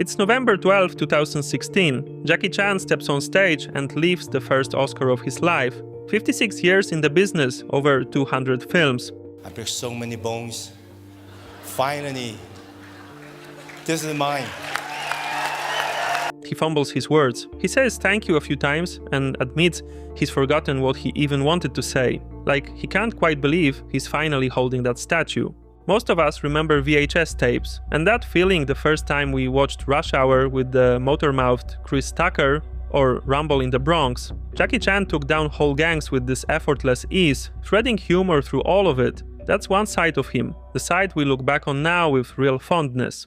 It's November 12, 2016. Jackie Chan steps on stage and leaves the first Oscar of his life. 56 years in the business, over 200 films. I break so many bones. Finally, this is mine. He fumbles his words. He says thank you a few times and admits he's forgotten what he even wanted to say. Like, he can't quite believe he's finally holding that statue. Most of us remember VHS tapes, and that feeling the first time we watched Rush Hour with the motor-mouthed Chris Tucker or Rumble in the Bronx. Jackie Chan took down whole gangs with this effortless ease, threading humor through all of it. That's one side of him, the side we look back on now with real fondness.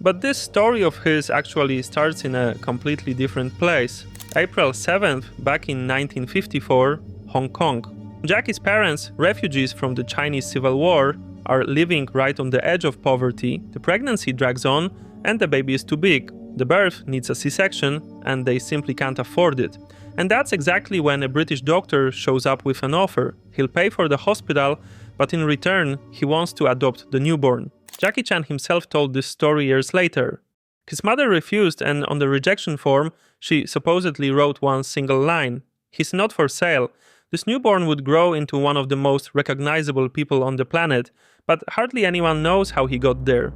But this story of his actually starts in a completely different place. April 7th, back in 1954, Hong Kong. Jackie's parents, refugees from the Chinese Civil War, are living right on the edge of poverty, the pregnancy drags on, and the baby is too big. The birth needs a C-section, and they simply can't afford it. And that's exactly when a British doctor shows up with an offer. He'll pay for the hospital, but in return, he wants to adopt the newborn. Jackie Chan himself told this story years later. His mother refused, and on the rejection form, she supposedly wrote one single line: "He's not for sale." This newborn would grow into one of the most recognizable people on the planet, but hardly anyone knows how he got there.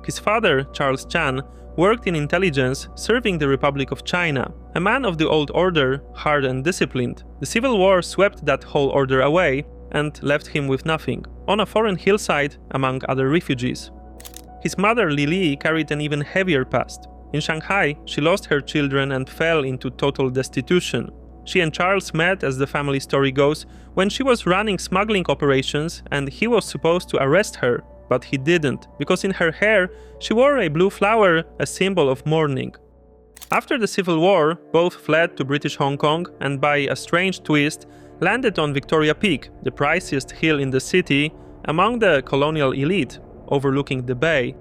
His father, Charles Chan, worked in intelligence, serving the Republic of China. A man of the old order, hard and disciplined. The Civil War swept that whole order away and left him with nothing, on a foreign hillside among other refugees. His mother, Li, carried an even heavier past. In Shanghai, she lost her children and fell into total destitution. She and Charles met, as the family story goes, when she was running smuggling operations and he was supposed to arrest her, but he didn't, because in her hair she wore a blue flower, a symbol of mourning. After the Civil War, both fled to British Hong Kong and by a strange twist landed on Victoria Peak, the priciest hill in the city, among the colonial elite, overlooking the bay.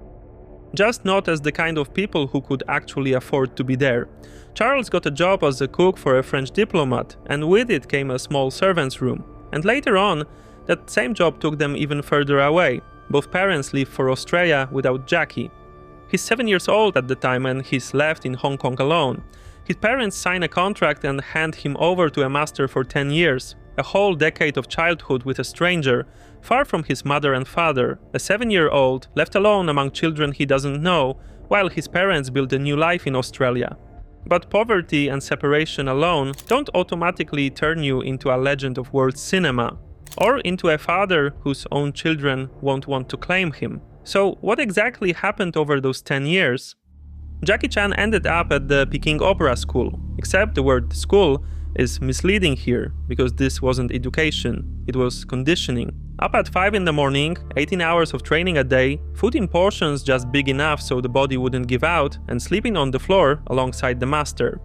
Just not as the kind of people who could actually afford to be there. Charles got a job as a cook for a French diplomat, and with it came a small servant's room. And later on, that same job took them even further away. Both parents leave for Australia without Jackie. He's 7 years old at the time and he's left in Hong Kong alone. His parents sign a contract and hand him over to a master for 10 years. A whole decade of childhood with a stranger, far from his mother and father, a 7-year-old left alone among children he doesn't know, while his parents build a new life in Australia. But poverty and separation alone don't automatically turn you into a legend of world cinema, or into a father whose own children won't want to claim him. So what exactly happened over those 10 years? Jackie Chan ended up at the Peking Opera School, except the word school is misleading here, because this wasn't education, it was conditioning. Up at 5 in the morning, 18 hours of training a day, food in portions just big enough so the body wouldn't give out, and sleeping on the floor alongside the master.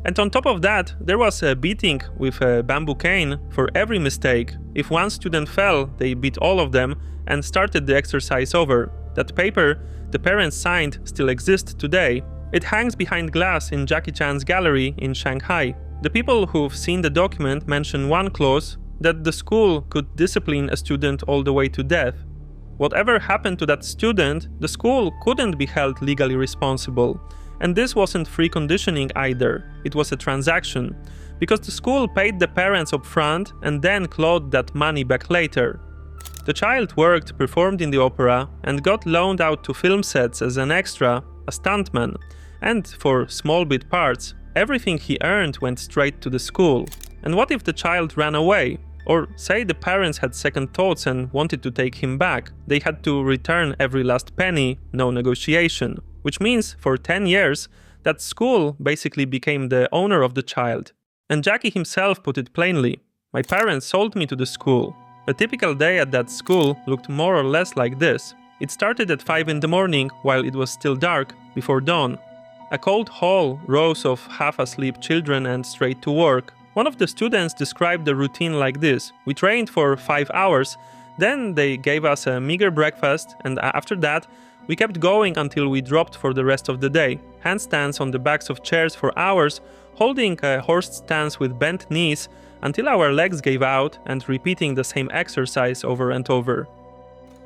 And on top of that, there was a beating with a bamboo cane for every mistake. If one student fell, they beat all of them and started the exercise over. That paper the parents signed still exists today. It hangs behind glass in Jackie Chan's gallery in Shanghai. The people who've seen the document mention one clause, that the school could discipline a student all the way to death. Whatever happened to that student, the school couldn't be held legally responsible. And this wasn't free conditioning either, it was a transaction, because the school paid the parents up front and then clawed that money back later. The child worked, performed in the opera, and got loaned out to film sets as an extra, a stuntman, and for small bit parts, everything he earned went straight to the school. And what if the child ran away? Or say the parents had second thoughts and wanted to take him back. They had to return every last penny, no negotiation. Which means, for 10 years, that school basically became the owner of the child. And Jackie himself put it plainly: "My parents sold me to the school." A typical day at that school looked more or less like this. It started at 5 in the morning while it was still dark, before dawn. A cold hall, rows of half-asleep children and straight to work. One of the students described the routine like this: "We trained for 5 hours, then they gave us a meager breakfast, and after that, we kept going until we dropped for the rest of the day. Handstands on the backs of chairs for hours, holding a horse stance with bent knees until our legs gave out, and repeating the same exercise over and over."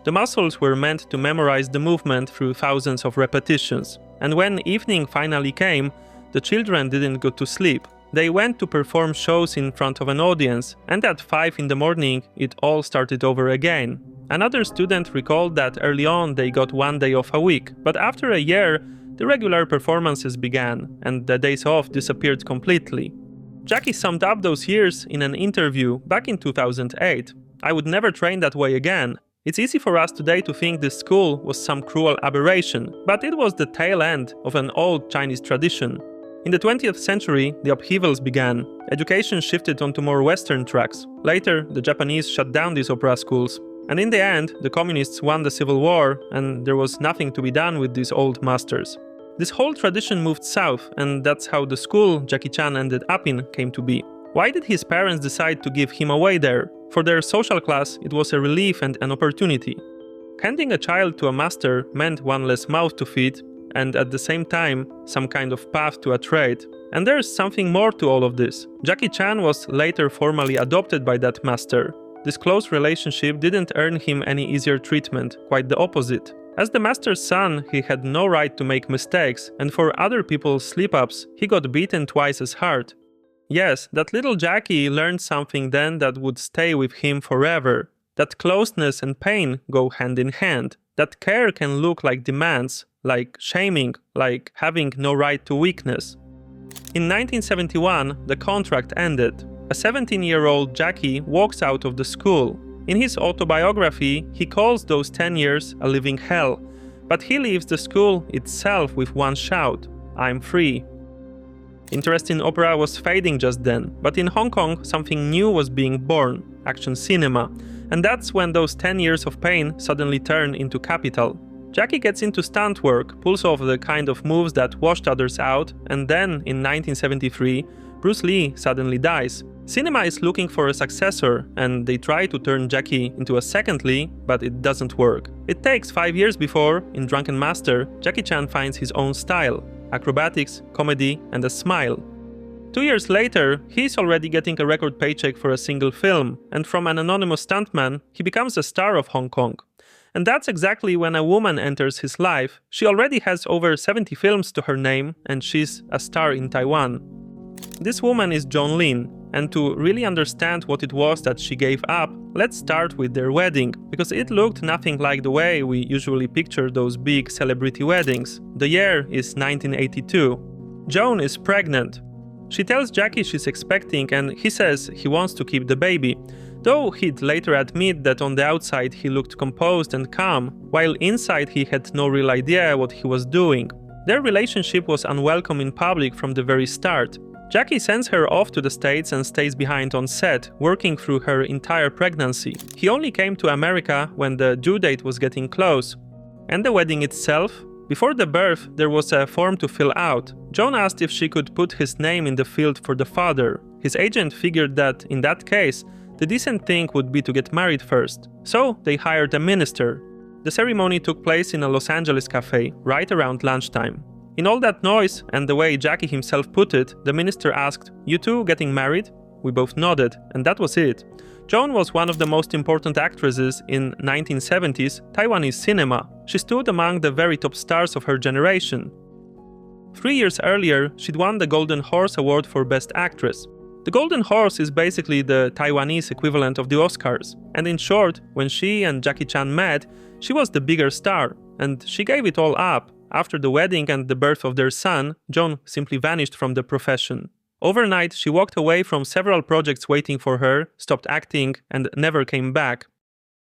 The muscles were meant to memorize the movement through thousands of repetitions. And when evening finally came, the children didn't go to sleep. They went to perform shows in front of an audience, and at 5 in the morning, it all started over again. Another student recalled that early on they got 1 day off a week, but after a year, the regular performances began, and the days off disappeared completely. Jackie summed up those years in an interview back in 2008. "I would never train that way again. It's easy for us today to think this school was some cruel aberration, but it was the tail end of an old Chinese tradition. In the 20th century, the upheavals began. Education shifted onto more Western tracks. Later, the Japanese shut down these opera schools. And in the end, the communists won the Civil War, and there was nothing to be done with these old masters. This whole tradition moved south, and that's how the school Jackie Chan ended up in came to be. Why did his parents decide to give him away there? For their social class, it was a relief and an opportunity. Handing a child to a master meant one less mouth to feed, and at the same time, some kind of path to a trade. And there's something more to all of this. Jackie Chan was later formally adopted by that master. This close relationship didn't earn him any easier treatment, quite the opposite. As the master's son, he had no right to make mistakes, and for other people's slip-ups, he got beaten twice as hard. Yes, that little Jackie learned something then that would stay with him forever. That closeness and pain go hand in hand. That care can look like demands, like shaming, like having no right to weakness. In 1971, the contract ended. A 17-year-old Jackie walks out of the school. In his autobiography, he calls those 10 years a living hell, but he leaves the school itself with one shout: "I'm free." Interest in opera was fading just then, but in Hong Kong something new was being born: action cinema. And that's when those 10 years of pain suddenly turn into capital. Jackie gets into stunt work, pulls off the kind of moves that washed others out, and then, in 1973, Bruce Lee suddenly dies. Cinema is looking for a successor, and they try to turn Jackie into a second Lee, but it doesn't work. It takes 5 years before, in Drunken Master, Jackie Chan finds his own style: acrobatics, comedy, and a smile. 2 years later, he's already getting a record paycheck for a single film, and from an anonymous stuntman, he becomes a star of Hong Kong. And that's exactly when a woman enters his life. She already has over 70 films to her name, and she's a star in Taiwan. This woman is Joan Lin, and to really understand what it was that she gave up, let's start with their wedding, because it looked nothing like the way we usually picture those big celebrity weddings. The year is 1982. Joan is pregnant. She tells Jackie she's expecting, and he says he wants to keep the baby, though he'd later admit that on the outside he looked composed and calm, while inside he had no real idea what he was doing. Their relationship was unwelcome in public from the very start. Jackie sends her off to the States and stays behind on set, working through her entire pregnancy. He only came to America when the due date was getting close. And the wedding itself? Before the birth, there was a form to fill out. Joan asked if she could put his name in the field for the father. His agent figured that, in that case, the decent thing would be to get married first. So they hired a minister. The ceremony took place in a Los Angeles cafe, right around lunchtime. In all that noise, and the way Jackie himself put it, the minister asked, "You two getting married?" We both nodded, and that was it. Joan was one of the most important actresses in 1970s Taiwanese cinema. She stood among the very top stars of her generation. 3 years earlier, she'd won the Golden Horse Award for Best Actress. The Golden Horse is basically the Taiwanese equivalent of the Oscars, and in short, when she and Jackie Chan met, she was the bigger star, and she gave it all up. After the wedding and the birth of their son, Joan simply vanished from the profession. Overnight, she walked away from several projects waiting for her, stopped acting, and never came back.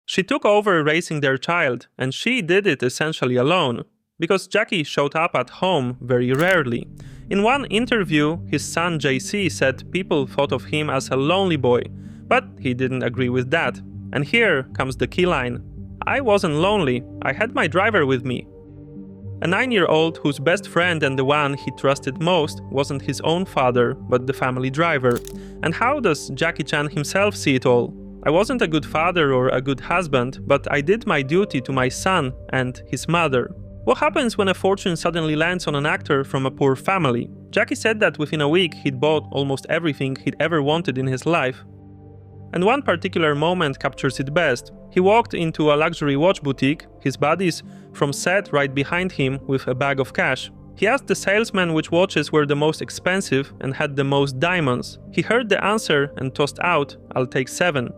She took over raising their child, and she did it essentially alone, because Jackie showed up at home very rarely. In one interview, his son JC said people thought of him as a lonely boy, but he didn't agree with that. And here comes the key line: "I wasn't lonely, I had my driver with me." A 9-year-old whose best friend and the one he trusted most wasn't his own father, but the family driver. And how does Jackie Chan himself see it all? "I wasn't a good father or a good husband, but I did my duty to my son and his mother." What happens when a fortune suddenly lands on an actor from a poor family? Jackie said that within a week he'd bought almost everything he'd ever wanted in his life. And one particular moment captures it best. He walked into a luxury watch boutique, his buddies from set right behind him with a bag of cash. He asked the salesman which watches were the most expensive and had the most diamonds. He heard the answer and tossed out, "I'll take 7."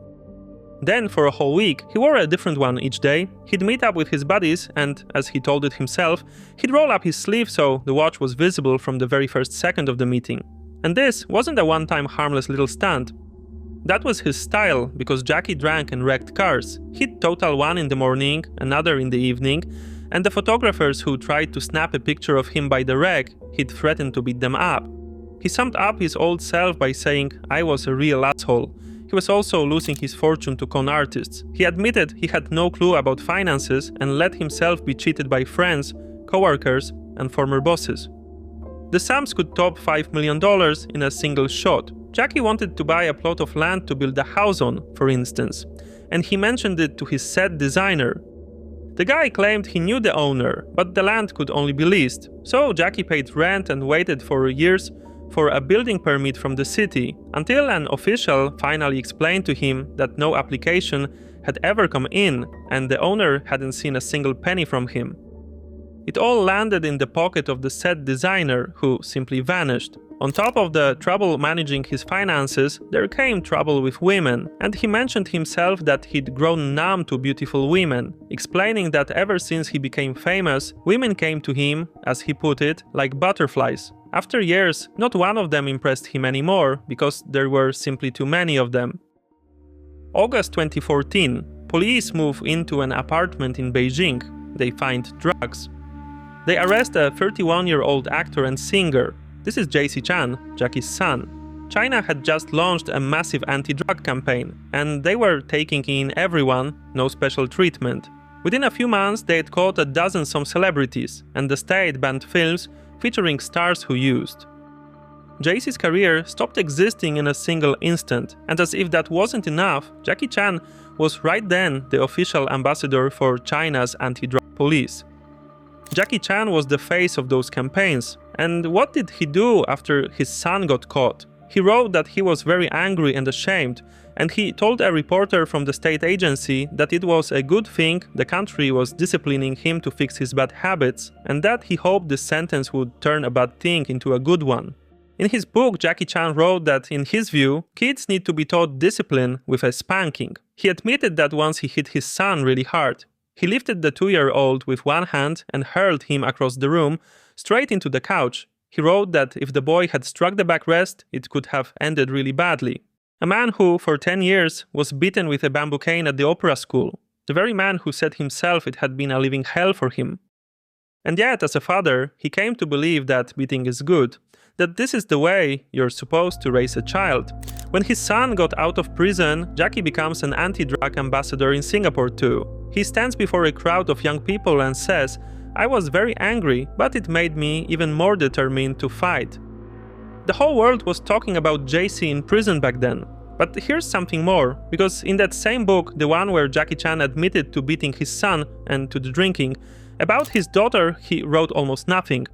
Then, for a whole week, he wore a different one each day. He'd meet up with his buddies and, as he told it himself, he'd roll up his sleeve so the watch was visible from the very first second of the meeting. And this wasn't a one-time harmless little stunt. That was his style, because Jackie drank and wrecked cars. He'd total one in the morning, another in the evening, and the photographers who tried to snap a picture of him by the wreck, he'd threatened to beat them up. He summed up his old self by saying, "I was a real asshole." He was also losing his fortune to con artists. He admitted he had no clue about finances and let himself be cheated by friends, co-workers, and former bosses. The sums could top $5 million in a single shot. Jackie wanted to buy a plot of land to build a house on, for instance, and he mentioned it to his set designer. The guy claimed he knew the owner, but the land could only be leased. So Jackie paid rent and waited for years for a building permit from the city, until an official finally explained to him that no application had ever come in and the owner hadn't seen a single penny from him. It all landed in the pocket of the set designer, who simply vanished. On top of the trouble managing his finances, there came trouble with women, and he mentioned himself that he'd grown numb to beautiful women, explaining that ever since he became famous, women came to him, as he put it, like butterflies. After years, not one of them impressed him anymore, because there were simply too many of them. August 2014, police move into an apartment in Beijing. They find drugs. They arrest a 31-year-old actor and singer. This is JC Chan, Jackie's son. China had just launched a massive anti-drug campaign, and they were taking in everyone, no special treatment. Within a few months, they had caught a dozen some celebrities, and the state banned films featuring stars who used. JC's career stopped existing in a single instant, and as if that wasn't enough, Jackie Chan was right then the official ambassador for China's anti-drug police. Jackie Chan was the face of those campaigns, and what did he do after his son got caught? He wrote that he was very angry and ashamed, and he told a reporter from the state agency that it was a good thing the country was disciplining him to fix his bad habits, and that he hoped this sentence would turn a bad thing into a good one. In his book, Jackie Chan wrote that, in his view, kids need to be taught discipline with a spanking. He admitted that once he hit his son really hard. He lifted the 2-year-old with one hand and hurled him across the room, straight into the couch. He wrote that if the boy had struck the backrest, it could have ended really badly. A man who, for 10 years, was beaten with a bamboo cane at the opera school. The very man who said himself it had been a living hell for him. And yet, as a father, he came to believe that beating is good, that this is the way you're supposed to raise a child. When his son got out of prison, Jackie becomes an anti-drug ambassador in Singapore too. He stands before a crowd of young people and says, "I was very angry, but it made me even more determined to fight." The whole world was talking about JC in prison back then. But here's something more, because in that same book, the one where Jackie Chan admitted to beating his son and to the drinking, about his daughter he wrote almost nothing.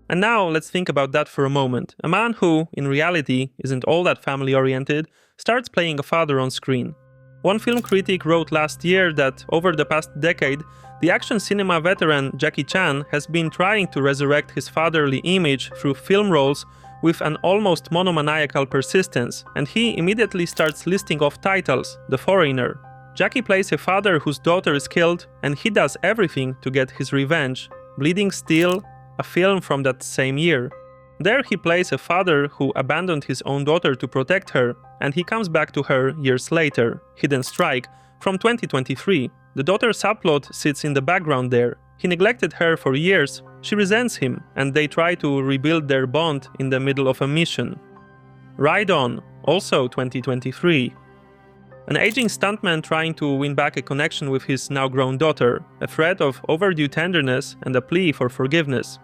And now let's think about that for a moment. A man who, in reality, isn't all that family-oriented, starts playing a father on screen. One film critic wrote last year that, over the past decade, the action cinema veteran Jackie Chan has been trying to resurrect his fatherly image through film roles with an almost monomaniacal persistence, and he immediately starts listing off titles: The Foreigner. Jackie plays a father whose daughter is killed, and he does everything to get his revenge. Bleeding Steel, a film from that same year. There he plays a father who abandoned his own daughter to protect her, and he comes back to her years later. Hidden Strike, from 2023. The daughter subplot sits in the background there. He neglected her for years, she resents him, and they try to rebuild their bond in the middle of a mission. Ride On, also 2023. An aging stuntman trying to win back a connection with his now-grown daughter, a thread of overdue tenderness and a plea for forgiveness.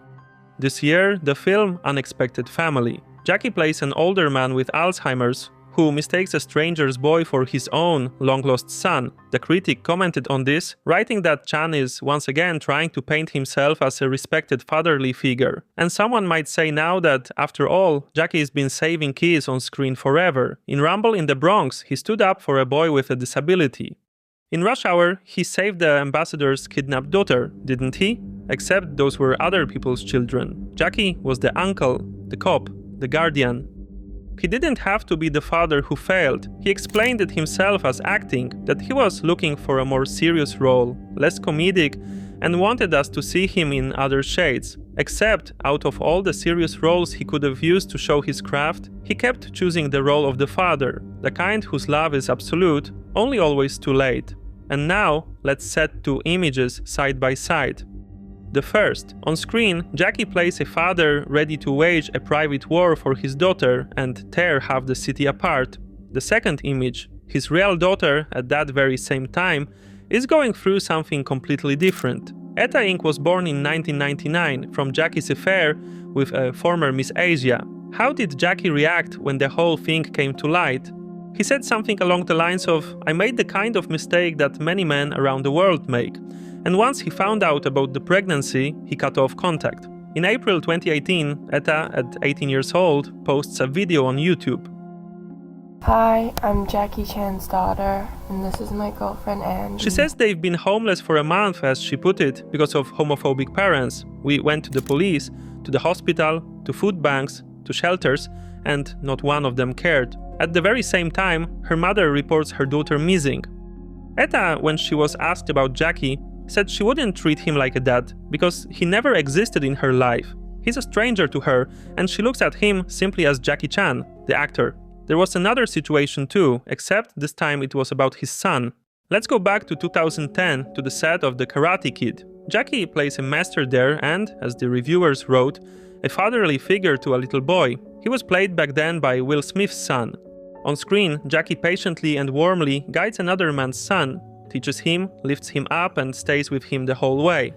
This year, the film Unexpected Family. Jackie plays an older man with Alzheimer's who mistakes a stranger's boy for his own long-lost son. The critic commented on this, writing that Chan is once again trying to paint himself as a respected fatherly figure. And someone might say now that, after all, Jackie's been saving kids on screen forever. In Rumble in the Bronx, he stood up for a boy with a disability. In Rush Hour, he saved the ambassador's kidnapped daughter, didn't he? Except those were other people's children. Jackie was the uncle, the cop, the guardian. He didn't have to be the father who failed. He explained it himself as acting, that he was looking for a more serious role, less comedic, and wanted us to see him in other shades. Except, out of all the serious roles he could have used to show his craft, he kept choosing the role of the father, the kind whose love is absolute, only always too late. And now, let's set two images side by side. The first, on screen, Jackie plays a father ready to wage a private war for his daughter and tear half the city apart. The second image, his real daughter, at that very same time, is going through something completely different. Etta Inc. was born in 1999 from Jackie's affair with a former Miss Asia. How did Jackie react when the whole thing came to light? He said something along the lines of, "I made the kind of mistake that many men around the world make." And once he found out about the pregnancy, he cut off contact. In April 2018, Etta, at 18 years old, posts a video on YouTube. Hi, I'm Jackie Chan's daughter, and this is my girlfriend Angie. She says they've been homeless for a month, as she put it, because of homophobic parents. We went to the police, to the hospital, to food banks, to shelters, and not one of them cared. At the very same time, her mother reports her daughter missing. Etta, when she was asked about Jackie, said she wouldn't treat him like a dad, because he never existed in her life. He's a stranger to her, and she looks at him simply as Jackie Chan, the actor. There was another situation too, except this time it was about his son. Let's go back to 2010, to the set of The Karate Kid. Jackie plays a master there and, as the reviewers wrote, a fatherly figure to a little boy. He was played back then by Will Smith's son. On screen, Jackie patiently and warmly guides another man's son, teaches him, lifts him up, and stays with him the whole way.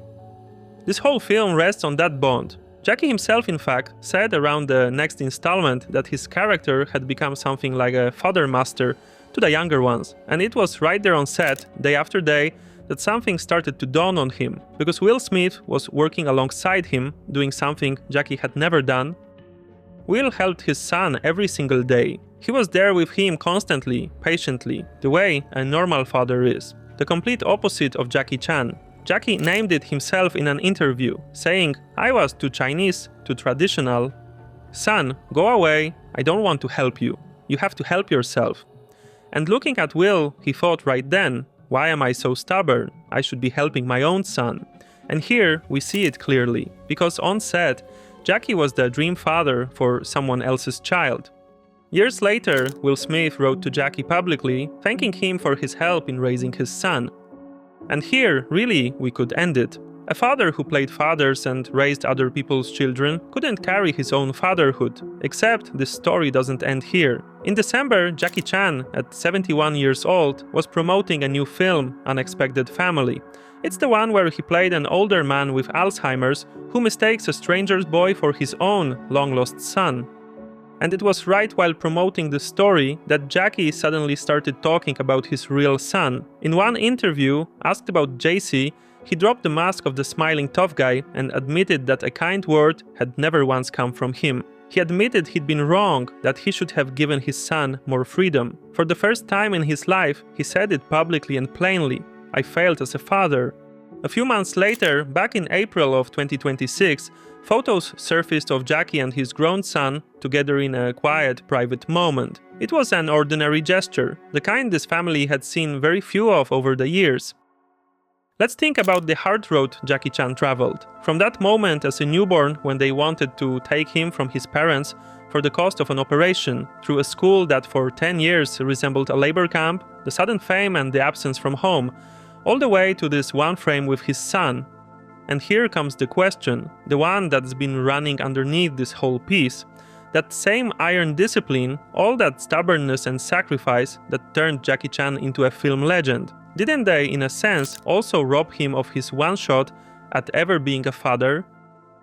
This whole film rests on that bond. Jackie himself, in fact, said around the next installment that his character had become something like a father master to the younger ones, and it was right there on set, day after day, that something started to dawn on him, because Will Smith was working alongside him, doing something Jackie had never done. Will helped his son every single day. He was there with him constantly, patiently, the way a normal father is. The complete opposite of Jackie Chan. Jackie named it himself in an interview, saying, "I was too Chinese, too traditional. Son, go away, I don't want to help you. You have to help yourself." And looking at Will, he thought right then, why am I so stubborn? I should be helping my own son. And here we see it clearly, because on set, Jackie was the dream father for someone else's child. Years later, Will Smith wrote to Jackie publicly, thanking him for his help in raising his son. And here, really, we could end it. A father who played fathers and raised other people's children couldn't carry his own fatherhood, except this story doesn't end here. In December, Jackie Chan, at 71 years old, was promoting a new film, Unexpected Family. It's the one where he played an older man with Alzheimer's who mistakes a stranger's boy for his own long-lost son. And it was right while promoting the story that Jackie suddenly started talking about his real son. In one interview, asked about JC, he dropped the mask of the smiling tough guy and admitted that a kind word had never once come from him. He admitted he'd been wrong, that he should have given his son more freedom. For the first time in his life, he said it publicly and plainly. I failed as a father. A few months later, back in April of 2026, photos surfaced of Jackie and his grown son together in a quiet, private moment. It was an ordinary gesture, the kind this family had seen very few of over the years. Let's think about the hard road Jackie Chan traveled. From that moment as a newborn when they wanted to take him from his parents for the cost of an operation, through a school that for 10 years resembled a labor camp, the sudden fame and the absence from home, all the way to this one frame with his son. And here comes the question, the one that's been running underneath this whole piece. That same iron discipline, all that stubbornness and sacrifice that turned Jackie Chan into a film legend. Didn't they, in a sense, also rob him of his one shot at ever being a father?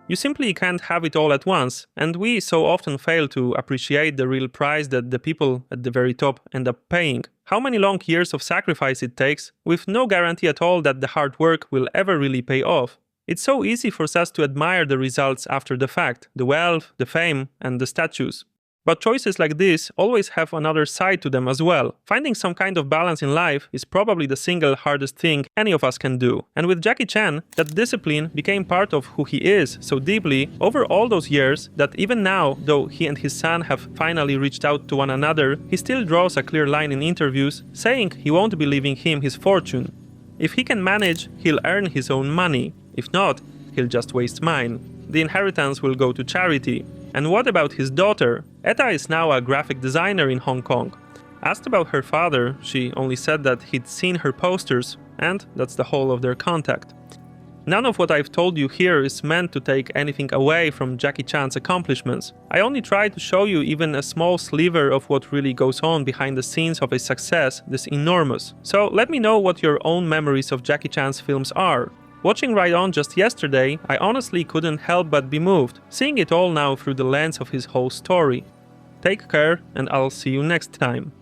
You simply can't have it all at once, and we so often fail to appreciate the real price that the people at the very top end up paying. How many long years of sacrifice it takes, with no guarantee at all that the hard work will ever really pay off. It's so easy for us to admire the results after the fact, the wealth, the fame, and the statues. But choices like this always have another side to them as well. Finding some kind of balance in life is probably the single hardest thing any of us can do. And with Jackie Chan, that discipline became part of who he is so deeply over all those years that even now, though he and his son have finally reached out to one another, he still draws a clear line in interviews saying he won't be leaving him his fortune. If he can manage, he'll earn his own money. If not, he'll just waste mine. The inheritance will go to charity. And what about his daughter? Etta is now a graphic designer in Hong Kong. Asked about her father, she only said that he'd seen her posters, and that's the whole of their contact. None of what I've told you here is meant to take anything away from Jackie Chan's accomplishments. I only try to show you even a small sliver of what really goes on behind the scenes of a success this enormous. So let me know what your own memories of Jackie Chan's films are. Watching Ride On just yesterday, I honestly couldn't help but be moved, seeing it all now through the lens of his whole story. Take care, and I'll see you next time.